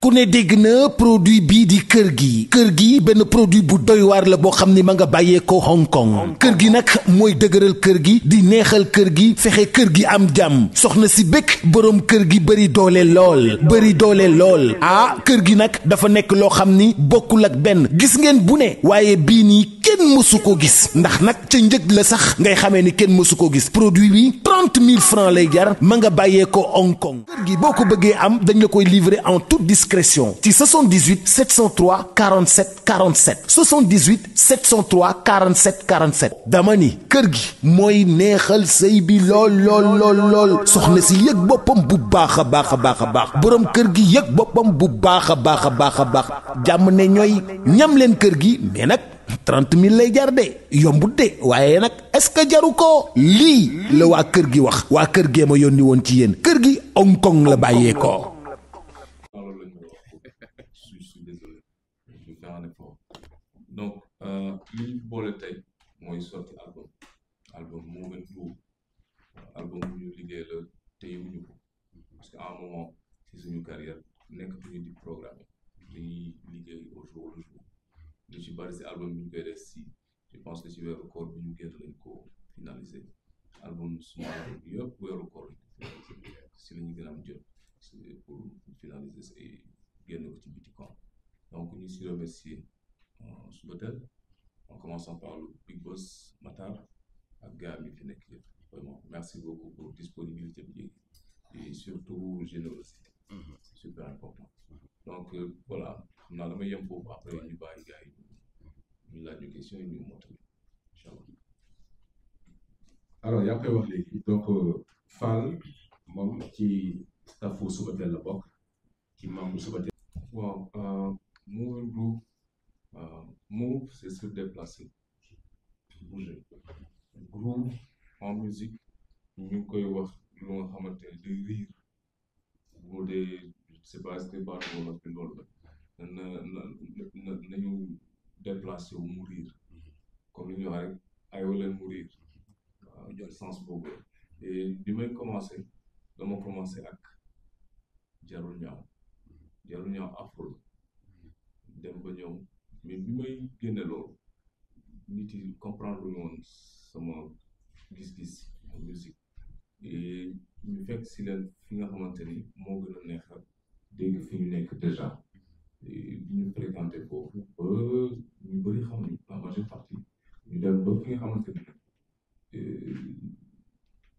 ku ne dégg na produit bii di kër gi benn produit bu doy waar la boo xam ni ma nga bàyyee ko Hong Kong kër gi nag mooy dëgëral kër gi di neexal kër gi fexe kër gi am jàmm soxna si bëgg boroom kër gi bëri doole lool ah kër gi nag dafa nekk loo xam ni bokkul ak benn gis ngeen bu ne waaye bii nii kenn mësu ko gis ndax nag ca njëg la sax ngay xamee ni kenn mësu ko gis produit bi 30 000 francs lay jar ma nga bàyyee ko Hong Kong kër gi boo ko bëggee am dañ la koy livrer en toute discrétion ci 78 703 47 47 78 703 47 47 dama ni kër gi mooy neexal sëy bi lool soxna si yëg boppam bu baax a baax boroom kër gi yëg boppam bu baax a baax jàmm ne ñooy ñam leen kër gi mais nag 30 000 lay jar de yombut de waaye nag est-ce que jaru ko lii la waa kër gi wax waa kër gee ma yónni woon ci yéen kër gi Hong Kong la bàyyee ko. donc li ñu boole tey mooy sorti album moo gën tuub album bu ñu liggéey la te yëguñu ko parce que à un moment ci suñu carrière nekkatuñu di programme dañuy liggéey au jour le jour lu ci bari si album bi ñu koy def si je pense que ci weeru koor bi ñu génn lañ ko finaliser album suñu album bi yëpp weeru koor si la ñu gën a am jot pour finaliser et génn ko ci biti camp donc ñu si remercier Subatel en commençant par le Big Boss Matar ak gars mi fi nekk yëpp vraiment merci beaucoup pour disponibilité bi et surtout générosité c'est super important donc voilà xam naa damay yem foofu après ñu bàyyi gars yi ñu laaj ñu question yi ñu mottali incha allah. alors yaa koy wax léegi donc Fall moom ci staffu Subatel la bokk ci membre Subatel. waaw Move Group Move c'est se déplacer bouger groove en musique ñu ngi koy wax lu nga xamante ne day riir boo dee c'est pas est-ce que baatu wolof bi loolu la nañu déplacé wu mu riir comme li ñu wax rek aywa leen mu riir waaw jël sens boobu et bi may dama commencé ak jarul ñaaw afro dem ba ñëw mais bi may génne loolu nit yi comprendre lu woon sama gis-gis en musique et ñu fekk si leen fi nga xamante ni moo gën a neexal dégg fi ñu nekk déjà bi ñu fréquenté foofu ba ñu bëri xam ni la majeure partie ñu dem ba fi nga xamante ni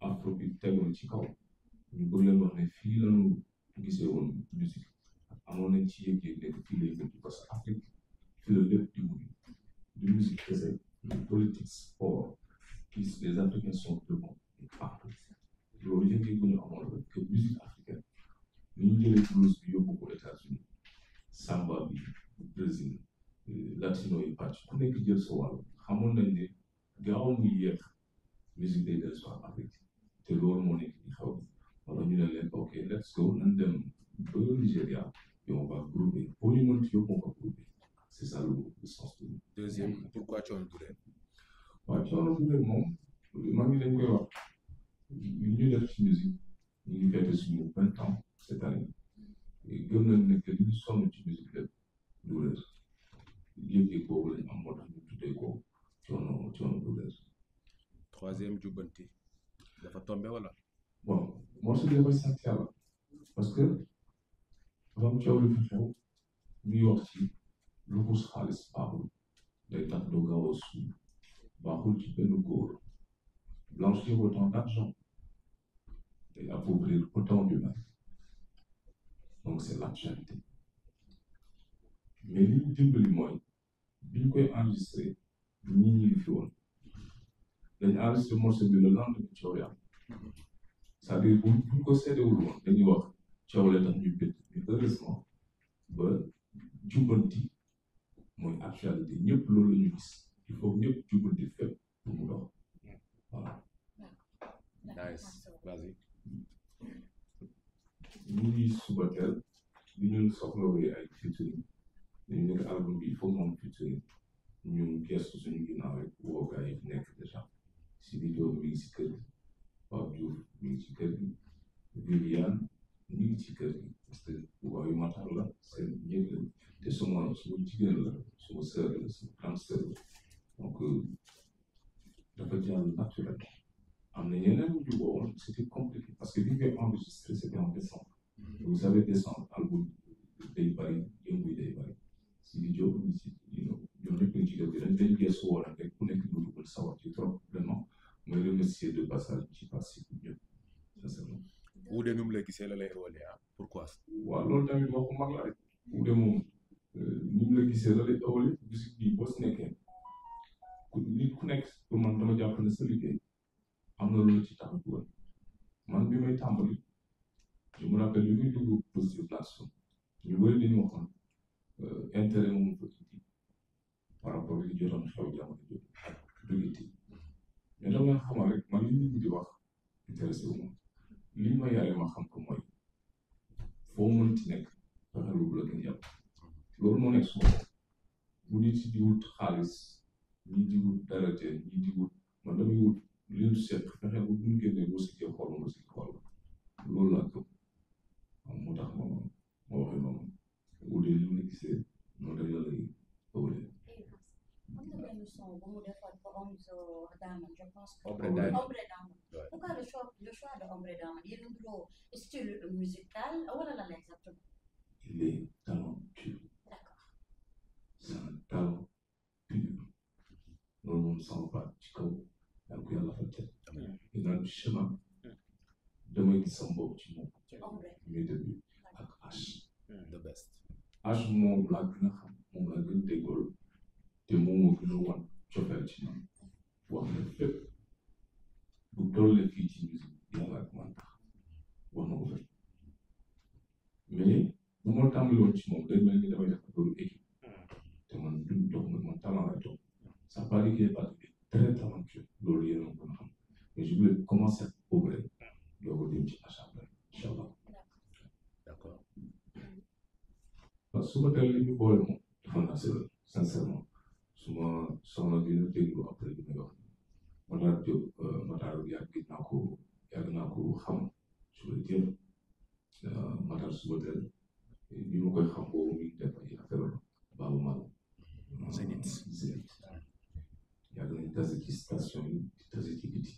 afro bi tegoon ci kaw ñu bëgg leen wax ne fii lañu gisee woon musique amoon nañ ci yëg-yëg nekk fii lay gën parce que Afrique fii la lépp di mujj du musique kese politique sport les Africains sont devant partout loolu yëg-yëg bu ñu amoon la que musique africaine ni ñu jëlee blues bi yóbbu ko États-Unis samba bi Brésil latino yi pàcc ku nekk jël sa wàll xamoon nañ ne gaaw muy yéex musique day del soit Afrique te loolu moo nekk di xew wala ñu ne leen ok let's go nañ dem ba Nigéria et on va grouper pour ñu mën ci yóbbu on va grouper c'est ça le sens de deuxième pourquoi Thione Touré waaw Thione Touré moom maa ngi leen koy wax li ñu def ci musique ñu ngi fête suñu 20 ans cette année gëm nañ ne que li ñu sonn ci musique lépp du réer yëg-yëg boobu lañ am moo tax ñu tuddee ko Thione Touré. troisième jubbanti dafa tombé wala. bon morceau bi dafay sant yàlla parce que dafa am coow lu fi xew ñuy wax ci luxus xaalis baaxul day tax doo gaaw a suuf baaxul ci benn góor blanchir autant d'argent day appauvrir autant d'humains donc c'est l'actualité mais li ñu dimbali mooy bi ñu koy enregistré ñi ngi fi woon dañu enregistré morceau bi le lendemain coow yàlla c'est-à-dire bu ñu ko seedewul woon dañuy wax coow la tax ñu bët mais heureusement ba jubbanti mooy actualité ñëpp loolu la ñu gis il faut ñëpp jubbanti fépp pour mu dox voilà. nice vas-y. ñu ngi Subatel bi ñu soxlawee ay featuring dañu nekk album bi il faut mu am featuring ñu gestu suñu ginnaaw rek woo gars yi nekk déjà Sidi Diop mi ngi si kër gi Pape Diouf mi ngi ci kër gi Viviane mi ngi ci kër gi parce que waayu Matar la c'est te suma jigéen la suma sœur la suma grande sœur la donc dafa jàll naturel am na yeneen yu woon c'était compliqué parce que bi ñu koy enregistré c'était en décembre vous savez décembre album day bari yëngu day bari si di jóg si ñoom ñëpp ñu ci def dañ geesu woon rek ku nekk ñu dugal sawar ci trop vraiment mooy remercier de passage ci participe ñëpp sincèrement. Wuude nu mu la gisee la lay évolué ah pourquoi. waaw loolu tamit moo ko mag la rek Wuude moom ni mu la gisee la lay évolué gis bii boo si nekkee nit ku nekk pour man dama jàpp ne sa liggéey am na loolu ci tax a dugal man bi may tàmbali je me rappelle li muy dugg Positive Nation ñu bëri dañu waxoon intérêt moomu ko tuuti par rapport li jotoon xew jamono jooju ak duggiti mais dama leen xamal rek man li nit ñi di wax intéressé wu ma li ma yàlla ma xam ko mooy foo mënti nekk fexe lu la gën yàlla loolu moo nekk suma bu nit di wut xaalis ñi di wut daraja ñi di wut man damay wut li ñu seet fexe bu ñu génnee musique xool musique xool loolu laa gëm moo tax ma waxee noonu Wuude li mu la gisee noonu rek la lay ëwlee. am na benn son bu mu defoon pour Omzo Diamond je pense que Ombre Diamond. Pourquoi le choix de Ombre Diamond yéen a ngi style musical wala lan exactement. Il est talentueux. D'accord. C'est un talent pur. loolu moom sama baat ci kaw yàlla ko yàlla fal teel. et dans le chemin damay gis sama bopp ci moom. Ombre. mes débuts ak H. the best. H moom laa gën a xam moom laa gën a déggool te moom moo gën a wan cofeel ci man wax na fépp bu tollee fii ci musique yàlla ak man tax wax na ko fépp mais bu ma tàmbali woon ci moom day mel ni damay def loolu équipe te man duñ toog nag man talent lay toog ça paraît qu'il est pas très talentueux loolu yéen a gën a xam mais je voulais commencer ak Ombre doo ko dem ci H après incha allah. D'accord. parce que su ma teel li ñu boole moom dafa naturel sincèrement su ma soxla dina déglu après li may wax Matar Diop Matar yàgg naa ko xam je veux dire Matar suba teel bi ma koy xam boobu mi ngi def ay affaire baabu mal Zénith yàgg nañ tase ci station yi di tase ci biti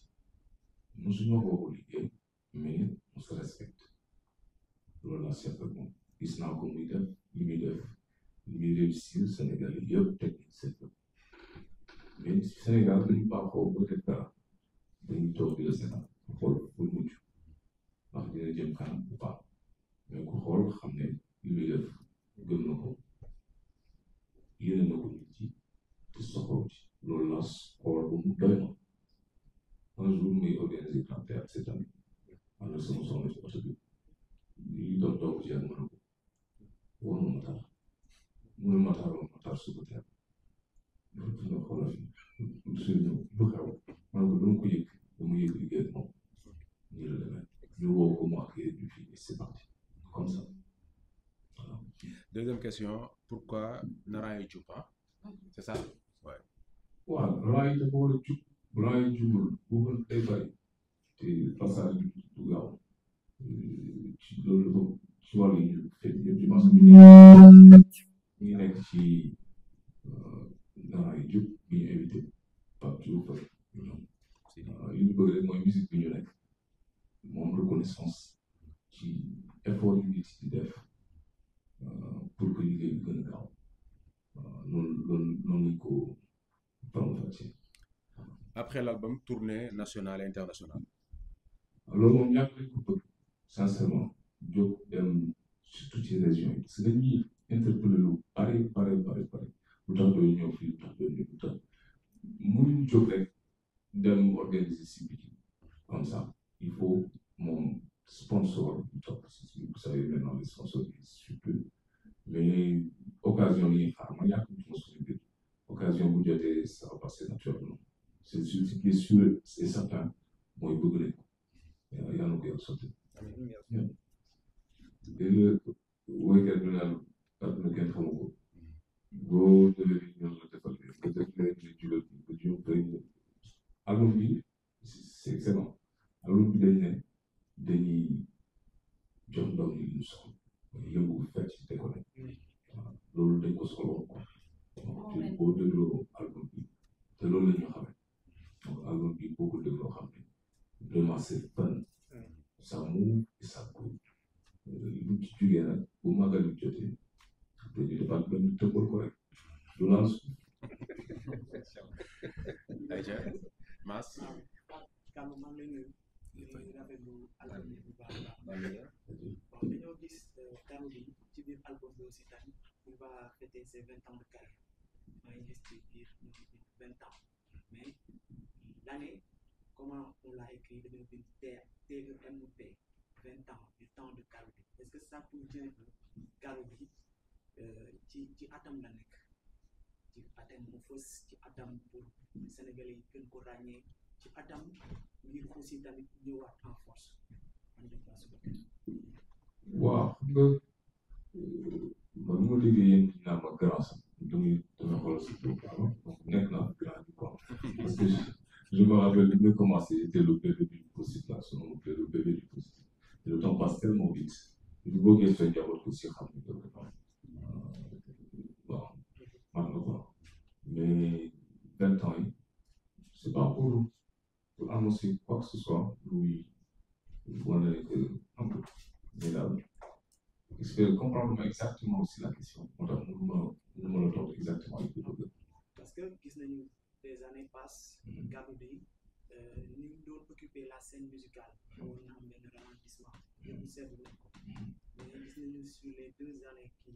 mosuñoo bokk liggéey mais on se respecte loolu laa seet ak moom gis naa ko muy def li muy def li muy réussir Sénégal yi yëpp technique c'est mais Sénégal dañu baaxoo ba def dara dañuy toog di la seetaan xool pour mucc ndax dina jëm kanam bu baax mais ku xool xam ne li muy def gëm na ko yéene na ko nit ci te soxla ci loolu la xool ba mu doy na un jour muy organiser grand théâtre cette année man la sama soxna ci oto bi li doon toog ci ak mën a ko war na Matar mu ne Matar suba teel dafa tudd na xoolal fi lu xew man ko dama ko yëg dama yëg liggéey moom nii la demee ñu woo ko mu accueillir ñu fii c'est parti comme ça voilà. Deuxième question, pourquoi Naraay Diop c'est ça? Ouais. waaw Naraay dafa war a jub Naraay jubul boobu day bari te passage bi du gaaw ci loolu dafa ci wàllu yi ñu fekk yëpp je pense que ñu ngi nekk ci Naraay Diop bi ñu invité Pape Diouf li ñu bëgg rek mooy musique bi ñu nekk moom reconnaissance ci effort yu nit di def pour que liggéey bi gën a gaaw noonu lañ ko promoté. Après l'album, tournée nationale et internationale. loolu moom ñàkk lañ ko bëgg sincèrement jóg dem surtout ci région yi parce que dañuy interpellé lu bari lu tax doo ñëw fii lu tax doo ñëw lu tax mënuñ jóg rek dem organiser si biti comme ça il faut moom sponsor topp si vous savez maintenant les sponsors surtout mais occasion yi xaar ma yàq ñu suñu biir occasion bu jotee ça va passer naturellement c'est sûr c'est certain mooy bëgg nañ ko yàlla na ko yàlla sotti léegi woykat bi naan àdduna kenn xamu ko boo jëlee ni ñoom la defal nga def leen ne jugal ba juum bëri album bi c'est excellent album bi dañ ne dañuy jox ndaw ñi ñu soxla yëngu fecc déconné loolu ko solo donc boo dégloo album bi te loolu la ñu xamee donc album bi boo ko dégloo xam ne vraiment c'est fun ça move et ça cool lu ci jugee nag bu magal bi jotee dañu defaat benn tëbbal ko rek du laal suuf. Aïcha Mass. Kàmm maa ngi lay nuyu di rafetlu album bi bu baax a baax. bon dañoo gis Kàmm bi ci biir album bi aussi tamit il va fêter ses 20 ans de carrière maa ngi gis ci biir 20 ans mais l'année comment on l'a écrit dañoo bind TEMP 20 ans du temps de Kàmm bi est-ce que ça peut dire que Kàmm bi ci atam la nekk ci atam mu fës ci atam pour Sénégalais yi gën ko ràññee ci atam ngir aussi tamit ñëwaat en force. waaw xam nga man ma déggee yéen ñi naan ma grand sax damay xool si donc nekk naa grand bi quoi parce que je me rappelle bi nga commencé j'étais le bébé du possible là son nom le bébé du possible et le temps passe tellement vite bu bëggee sa njaboot aussi xam ni que vraiment waaw man la quoi mais 20 ans yi c'est pas pour annoncer quoi que ce soit lui wane que un peu mais daal est-ce que comprendre exactement aussi la question moo tax mënuma la toog exactement li ko bëgg. parce que gis nañu des années passent Kàmm bi ni mu doon occuper la scène musicale xawoon na am benn ralentissement ñu seetlu nañ ko mais gis nañu sur les 2 années qui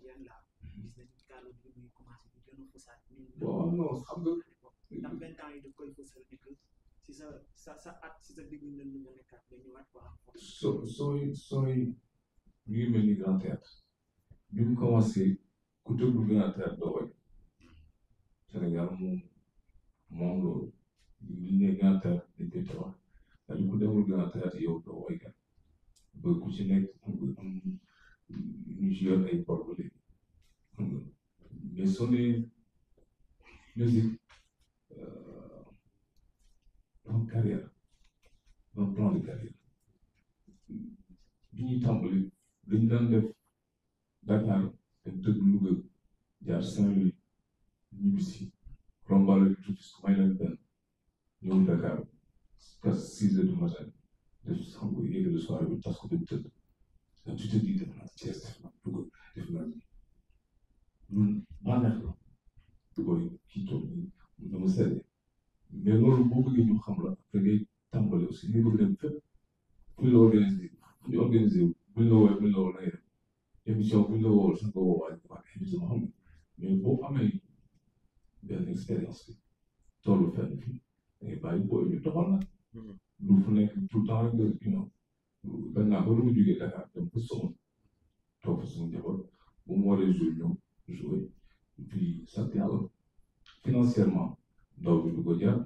viennent là gis nañu Kàmm bi muy commencé di gën a fësaat bon non xam nga ndax 20 ans yi da koy fësal ni que si sa at si sa digg ndënd nga nekkaat nga ñëwaat quoi. sooy ñu ngi mel ni grand théâtre bi mu commencé ku tëggul grand théâtre doo koy Sénégal moom loolu li ne grand théâtre dañ koy tabax daal ku demul grand théâtre yow doo koy kat ba ku ci nekk am ñu ci yor ay bor ba léegi xam nga mais soo nee musique en carrière un plan de carrière bi ñuy tàmbali dañu daan def Dakar dem tëgg Louga jaar Saint-Louis ñibbisi rombale tuuti su may leen benn ñëw Dakar presque 6 heures du matin def xam nga yéegale soirée bi tas ko dem tëdd da tu te dis def naa Thiès def naa Louga def naa ñun bànneex la booy kii toog ni dama seede mais loolu boo bëggee ñu xam la après ngay tàmbale aussi ngay bëgg dem fépp fu ñu la organisé buñ la woowee buñ la woo ngay dem émission buñ la woo sax nga woo waa émission xam nga mais boo amee benn expérience bi tollu fenn fii da ngay bàyyi booy ñu doxal na lu fu nekk tout le temps rek nga dañ naa ko dama jógee Dakar dem ba Somone toog fa suñu njaboot bu mu waree jouer ñoom jouer et puis sant yàlla financièrement ndaw bi du ko jar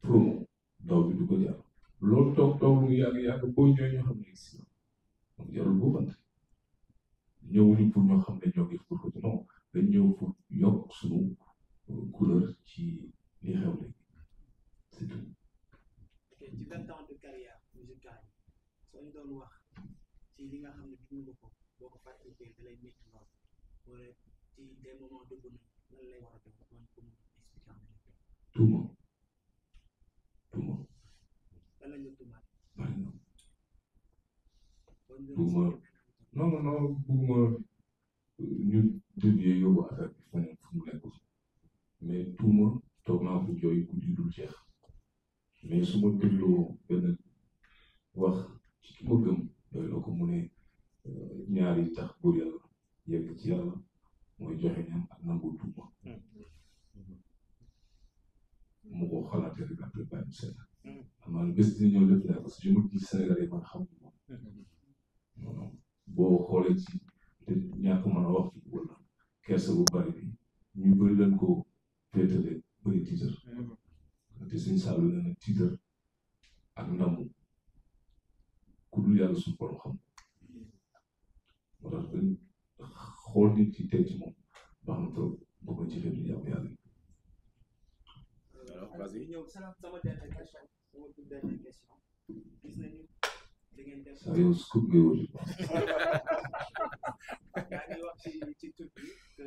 promo ndaw bi du ko jar loolu toog lu yàgg boo ñëwee ñoo xam ne si donc jarul boobante ñëwuñu pour ñoo xam ne ñoo ngi pour ko non dañ ñëw pour yokk suñu couleur ci li xew léegi c'est tout. ok ci 20 ans de carrière musicale soo ñu doon wax ci li nga xam ne dund nga ko boo ko fàttalikee da lay métti lool wala ci des moments de bonheur lan lay war a def man pour expliquer en même temps. tuuma lan lañ la tuumaat. bari na bugguma non bugguma ñu dévier yóbbu affaire bi feneen fu mu nekk mais tuuma toog naa ko jooy guddi dul jeex mais su ma dégloo benn wax ci ki ma gëm doy la ko mu ne ñaari tax buur yàlla yegg ci yàlla mooy joxe ñam ak nangu tuuma mu ko xalaatee rek après bàyyi seen amaan bés dina ñëw def parce que je me dis Sénégalais man xam non boo xoolee ci ñàkk mën a wax wala kersa bu bari bi ñu bëri leen ko féetale bëri tiitar te suñ saalu leen ak tiitar ak ndamu ku dul yàlla suñu borom xam moo tax dañ xool nit ci tey ci moom baax na trop bokk na ci xeetu jàmm yàlla yi. Alors, vas-y. sama dernière question sama toute dernière question gis nañu da ngeen def. saa yow scoop ngay wër. yaa ngi wax ci tur bi que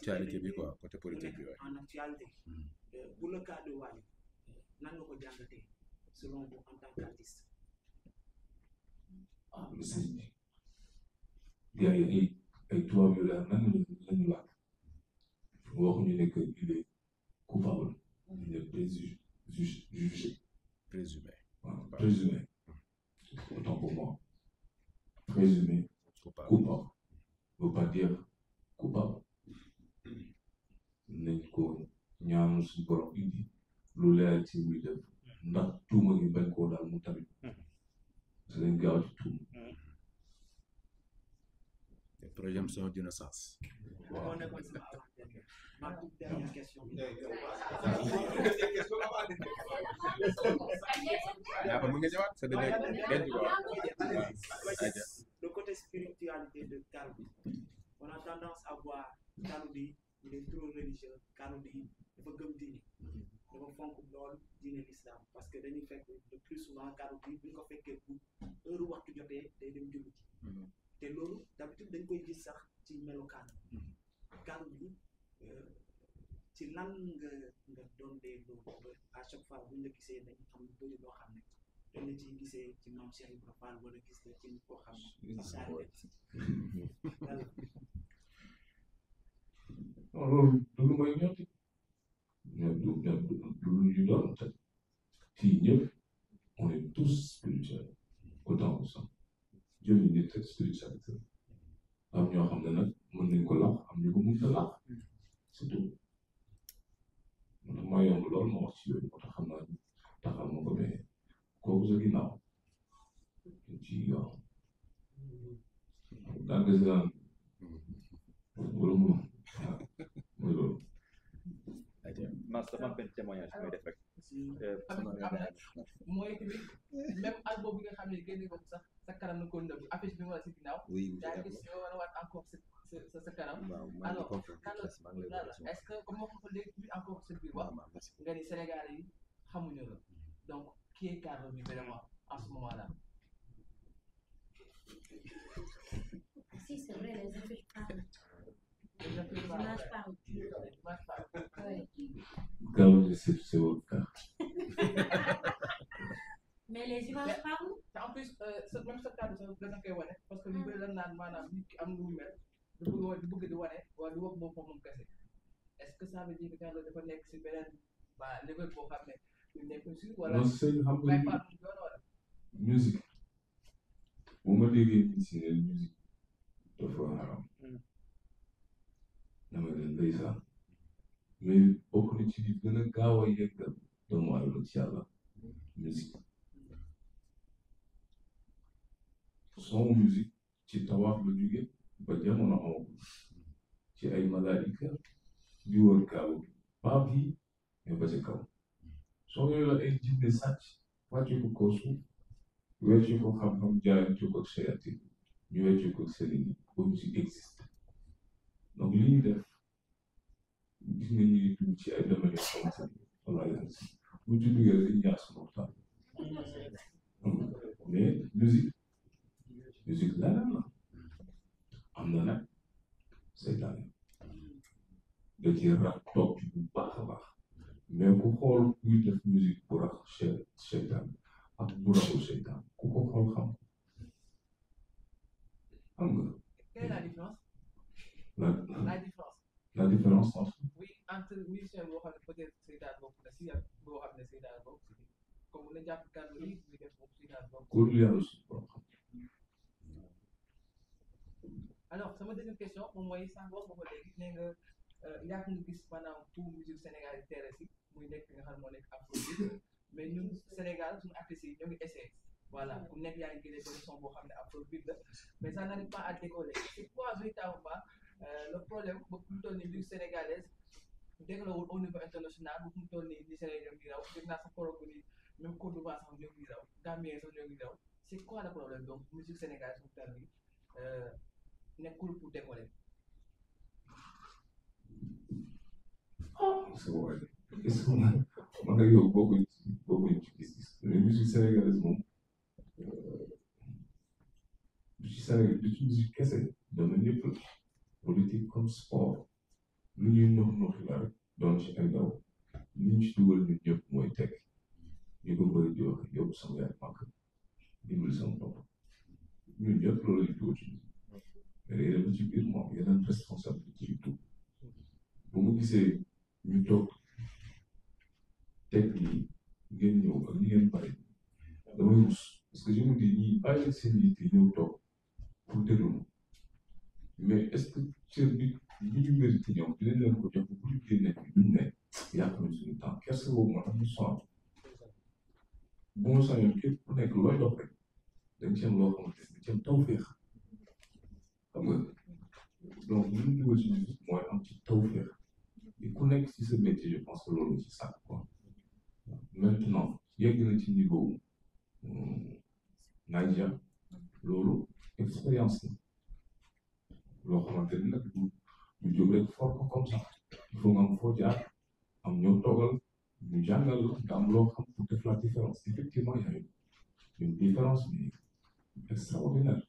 actualité bi quoi côté politique bi mu ouais. nekk en actualité pour le cas de Wally nan nga ko jàngatee selon vous en tant qu'artiste. ah le sëñ bi gars yi ay tubaab yu leer nan lañu laaj waxuñu ne que il est coupable il est jugé Présumé. waaw présumé autant pour moi présumé Coupable. coupable veut pas dire coupable nañ ko ñaanu suñu borom indi lu leer ci muy def ndax tuuma gi bañ koo daal mu tamit parce que dañ gaaw ci tuuma Des présomptions d'innocence. moo nekkoon sama avant-dernière ma toute dernière question bi. yaa ko mu ngi ñëwaat sa dëgg denc ko Le côté spiritualité de Carlou D. On a tendance à voir Carlou D, il est trop religieux. Carlou D, dafa gëm diine. dafa fonk lool diine l'islam parce que dañuy fekk le plus souvent Carlou D bu ñu ko fekkee bu heure waxtu jotee day dem julli ci. te loolu d'habitude dañ koy gis sax ci melokaan. Carlou D ci lan nga doon dee loolu à chaque fois bu ñu la gisee dañ am lu bëri loo xam ne. dañ la ciy gisee ci maam Cheikh Ibrahima Fall wala gis la ci koo xam ne saa loolu du lu may ñotti du lu ñu doon te fii ñëpp on est tous spirituels autant que ça jël ñu nit spiritualité am ñoo xam ne nag mën nañ ko lax am ñu ko mën a lax c'est tout moo tax maa yomb lool ma wax ci yooyu moo tax xam naa taxal ma ko mais kooku sa ginnaaw ci yow daanaka si daan wala mu mooy loolu. Mass dafa am benn témoignage bi may def rek. mooy tamit même album bi nga xam ne génne ko sax sa kanam na ko nëbb affiche bi wala si ginnaaw. oui daa gis nga war a waat encore sa kanam. alors est-ce que comme moo ko léegi bi encore sa biir wax nga ni Sénégal yi xamuñu la donc qui est Carlou D vraiment en ce moment-là. Si, c'est vrai, les affiches parlent. Les images parlent. Oui. Carlou D, c'est votre cas. Mais les images parlent. En plus même sa kàddu sax dana koy wane parce que lu bëri la naan maanaam nit ki am lu mel du bëgg di wane wala di wax boppam moom kese est-ce que ça veut dire que Carlou D dafa nekk si beneen niveau boo xam ne du nekk si wala. non c'est xam nga musique bu ma déggee nii si ne musique dafa haram dama leen ndeysaan mais bokk na ci li gën a gaaw a yeggal doomu aadama ci yàlla musique son musique ci tawaaf la jóge ba jamono amagul ci ay malaayika di wër kaaw bi pas bi mais ba ci kaw soo yooyu la ay jinne sàcc wàcce ko kaw suuf wecce ko xam-xam jaayante ko ak shayatin ñu wecce ko ak sëriñ yi ba musique existe donc li ñuy def gis nga ñuy dugg ci ay domaines yoo xamante ni wala yàlla si bu ci duggee dañuy ñaar sama waxtaan mais musique leneen la am na nag seytaane da ci rax toog bu baax a baax mais ku xool kuy def musique bu rax seytaane ak bu raxul seytaane ku ko xool xam nga. Quelle est la différence? La différence entre. Oui, entre musicien boo xam ne peut-être seytaane bokk na si ak boo xam ne seytaane bokk si comme mun na jàpp Carlou D ñu def bokk seytaane bokk. Ku dul yàlla suñu borom xam. Alors sama deuxième question moom mooy sànq wax nga ko léegi nee nga yàgg nga gis maanaam tout musique Sénégal yi tere si muy nekk nga xam moo nekk afrobeat mais ñun Sénégal suñu artistes yi ñoo ngi essayé voilà ku nekk yaa ngi génne benn son boo xam ne afrobeat la mais ça n'arrive pas à décoller c'est quoi véritablement le problème ba mu toll nii musique sénégalaise déglawul au niveau international ba mu toll nii ni Sénégal ñoo ngi raw dégg naa sax koroog ni même Côte d'Ivoire sax ñoo ngi raw Gambien sax ñoo ngi raw c'est quoi le problème donc musique sénégalaise mu toll nii nekkul pour décoller. c'est vrai est-ce que man ak yow bokkuñ ci gis-gis mais musique sénégalaise moom du ci Sénégal du ci musique kese dama ñëpp politique comme sport lu ñuy nox la rek doon ci ay ndaw li ñu ci dugal ñun ñëpp mooy teg ñu ko bëri di wax yóbbu sama yaay màkk dimbali sama bopp ñun ñëpp loolu lañu dugal ci mais day dem ci biir moom yeneen responsabilité yu tuub bu mu gisee ñu toog teg nii ngeen ñëw ak ñi ngeen pare damay rus parce que je me dis ñii bàyyi seen yitte ñëw toog pour déglu mais est-ce que cër bi ñu mérité ñoom dinañ leen ko jox bu ñu génnee duñ ne yàq nañ suñu temps kersa boobu moo tax ñu sonn bu ma sañoon képp ku nekk looy dox rek dañ ci am loo xamante ne ci am tawféex xam nga donc li ñu dugal ci musique mooy am ci tawféex et ku nekk ci sa métier je pense que loolu ci sàkk quoi maintenant yegg na ci niveau Naija loolu expérience la loo xamante ni nag du jóg rek for ko comme ça il faut nga am foo jaar am ñoo toogal ñu jàngal la nga am loo xam pour def la différence effectivement il y a une différence mais extraordinaire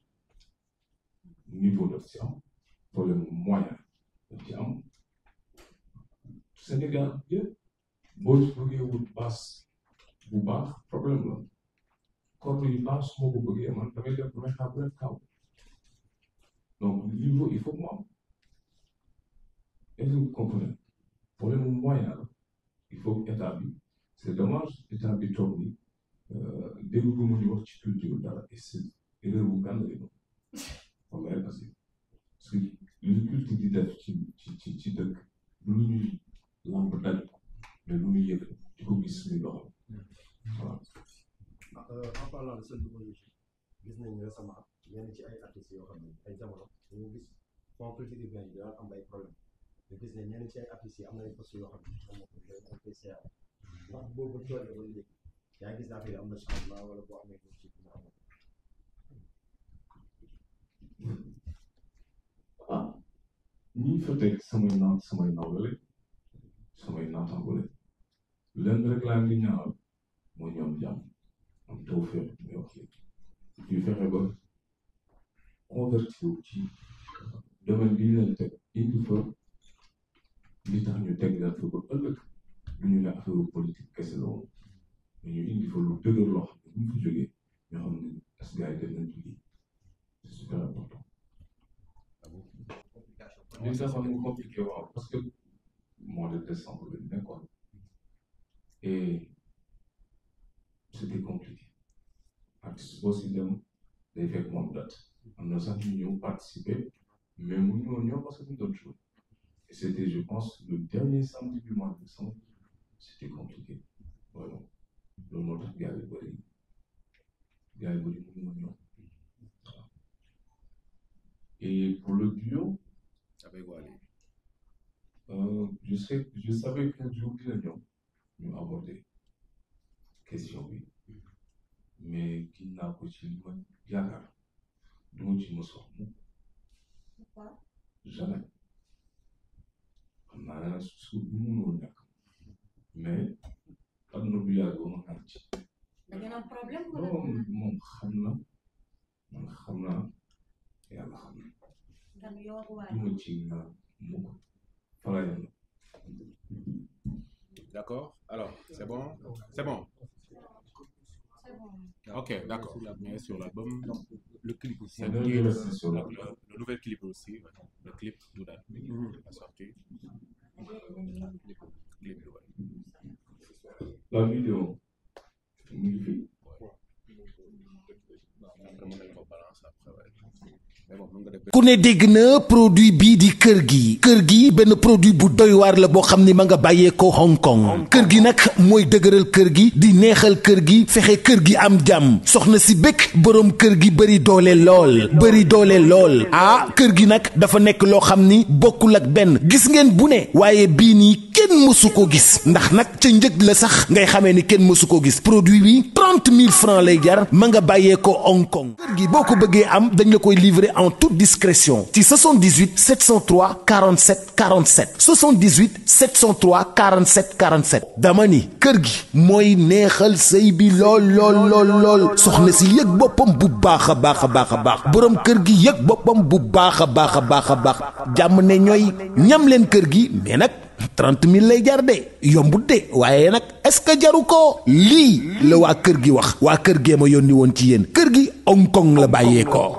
niveau daf ci am problème moyen daf ci am Sénégal yëpp boo ci bëggee wut basse bu baax problème la corde yu baax su ma ko bëggee man damay def damay xaar bu kaw donc niveau il faut que mu am est-ce que vous comprenez problème moyen la il faut que état bi c'est dommage état bi toog ni dégg nga mu ñu wax ci culture dara et c'est erreur bu gàll lay doon wallaay parce que lu culture di def ci dëkk lu ñuy lamb daj mais lu ñuy yëg di ko gis muy doxal voilà. En parlant de cette nouveauté gis nañu récemment yenn ci ay artistes yoo xam ne ay jamono dañu gis fond culture urbaine yi am ay problème ñu gis ne ñenn ci ay artistes yi am na ay postes yoo xam ne xam nga ay PCA ndax boobu tool wala léegi yaa gis affaire yi am na changement wala boo amee ci dina am. ah ñi fa teg samay nawle samay naataangole lenn rek laa ngi ñaanal moo ñu am jàmm am tawfeex muy wax léegi ñu fexe ba convertir ci domaine bi ñu leen teg indi fa li tax ñu teg leen fa ba ëllëg lu ñu ne affaire politique kese la woon mais ñu indi fa lu dëgër loo xam ne bu ñu fa jógee ñoo xam ne as gars yi dem nañ ci lii c'est super important. li tax mu compliqué waaw parce que mois de décembre la ñu nekkoon et c'était compliqué artiste boo si dem day fekk moom date am na sax ñu ñëw participer mais mu ñëw ñëw parce que ñu doon jouer et c'était je pense le dernier samedi du mois de décembre c'était compliqué voilà loolu moo tax gars yi bëri mu ñëw et pour le duo avec Wally je savais qu'un jour dina ñëw ñu aborder question bi mais gis naa ko ci li ma yaakaar du ma ci mos wax moom jamais xam naa ne nag suuf bi mënul ñàkk mais am na lu yàgg ba ma xam ci. da ngeen am problème moom xam na man xam naa yàlla xam na. du ma ci naan mu ko fala yàlla. D'accord, alors c'est bon. Ok, d'accord. Mais sur l'album, le clip aussi. Le nouvel clip aussi. Le clip de la sortie. La vidéo. ku ne dégg na produit bii di kër gi benn produit bu doy waar la boo xam ni ma nga bàyyeekoo Hong Kong kër gi nag mooy dëgëral kër gi di neexal kër gi fexe kër gi am jàmm soxna si bëgg boroom kër gi bëri doole lool ah kër gi nag dafa nekk loo xam ni bokkul ak benn gis ngeen bu ne waaye bii nii kenn mësu ko gis ndax nag ca njëg la sax ngay xamee ni kenn mësu ko gis produit bi 30 000 francs lay jar jar ma nga bàyyee ko Hong Kong. kër gi boo ko bëggee am dañ la koy livrer en toute discrétion ci 78 703 47 47 78 703 47 47 dama ni kër gi mooy neexal sëy bi lool soxna si yëg boppam bu baax a baax a baax a baax borom kër gi yëg boppam bu baax a baax a baax a baax jàmm ne ñooy ñam leen kër gi mais nag 30 000 lay jar de yombut de waaye nag est-ce que jaru ko lii la waa kër gi wax waa kër gee ma yónni woon ci yéen kër gi Hong Kong la bàyyee ko